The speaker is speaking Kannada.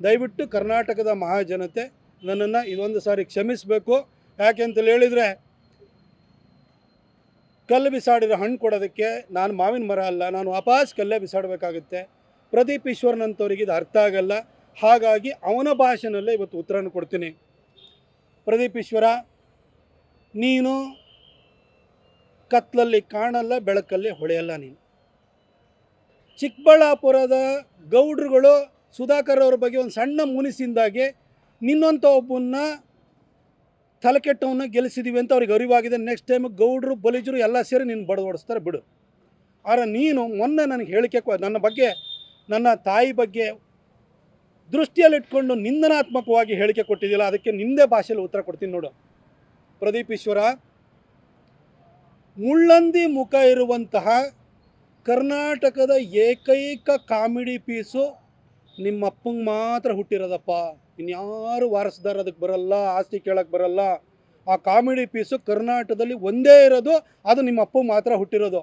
ದಯವಿಟ್ಟು ಕರ್ನಾಟಕದ ಮಹಾಜನತೆ ನನ್ನನ್ನು ಇದೊಂದು ಸಾರಿ ಕ್ಷಮಿಸಬೇಕು. ಯಾಕೆ ಅಂತೇಳಿ ಹೇಳಿದರೆ, ಕಲ್ಲು ಬಿಸಾಡಿರೋ ಹಣ್ಣು ಕೊಡೋದಕ್ಕೆ ನಾನು ಮಾವಿನ ಮರ ಅಲ್ಲ, ನಾನು ವಾಪಸ್ ಕಲ್ಲೇ ಬಿಸಾಡಬೇಕಾಗುತ್ತೆ. ಪ್ರದೀಪ್ ಈಶ್ವರ್ನಂಥವ್ರಿಗೆ ಇದು ಅರ್ಥ ಆಗಲ್ಲ. ಹಾಗಾಗಿ ಅವನ ಭಾಷೆನಲ್ಲೇ ಇವತ್ತು ಉತ್ತರನ ಕೊಡ್ತೀನಿ. ಪ್ರದೀಪ್ ಈಶ್ವರ, ನೀನು ಕತ್ತಲಲ್ಲಿ ಕಾಣಲ್ಲ, ಬೆಳಕಲ್ಲಿ ಹೊಳೆಯಲ್ಲ. ನೀನು ಚಿಕ್ಕಬಳ್ಳಾಪುರದ ಗೌಡ್ರುಗಳು ಸುಧಾಕರ್ ಅವ್ರ ಬಗ್ಗೆ ಒಂದು ಸಣ್ಣ ಮುನಿಸಿಂದಾಗೆ ನಿನ್ನಂಥ ಒಬ್ಬನ್ನ ತಲೆಕೆಟ್ಟವನ್ನ ಗೆಲ್ಲಿಸಿದ್ದೀವಿ ಅಂತ ಅವ್ರಿಗೆ ಅರಿವಾಗಿದೆ. ನೆಕ್ಸ್ಟ್ ಟೈಮ್ ಗೌಡ್ರು ಬಲಿಜರು ಎಲ್ಲ ಸೇರಿ ನಿನ್ನ ಬಡದೋಡಿಸ್ತಾರೆ, ಬಿಡು. ಆದರೆ ನೀನು ಮೊನ್ನೆ ನನಗೆ ಹೇಳಿಕೆ ನನ್ನ ಬಗ್ಗೆ, ನನ್ನ ತಾಯಿ ಬಗ್ಗೆ ದೃಷ್ಟಿಯಲ್ಲಿಟ್ಕೊಂಡು ನಿಂದನಾತ್ಮಕವಾಗಿ ಹೇಳಿಕೆ ಕೊಟ್ಟಿದ್ದಿಲ್ಲ. ಅದಕ್ಕೆ ನಿಂದೇ ಭಾಷೆಯಲ್ಲಿ ಉತ್ತರ ಕೊಡ್ತೀನಿ ನೋಡು. ಪ್ರದೀಪ್ ಈಶ್ವರ, ಮುಳ್ಳಂದಿ ಮುಖ ಇರುವಂತಹ ಕರ್ನಾಟಕದ ಏಕೈಕ ಕಾಮಿಡಿ ಪೀಸು ನಿಮ್ಮಪ್ಪಂಗೆ ಮಾತ್ರ ಹುಟ್ಟಿರೋದಪ್ಪ. ಇನ್ಯಾರು ವಾರಸ್ದಾರ ಅದಕ್ಕೆ ಬರಲ್ಲ, ಆಸ್ತಿ ಕೇಳಕ್ಕೆ ಬರಲ್ಲ. ಆ ಕಾಮಿಡಿ ಪೀಸು ಕರ್ನಾಟಕದಲ್ಲಿ ಒಂದೇ ಇರೋದು, ಅದು ನಿಮ್ಮ ಅಪ್ಪಂಗೆ ಮಾತ್ರ ಹುಟ್ಟಿರೋದು.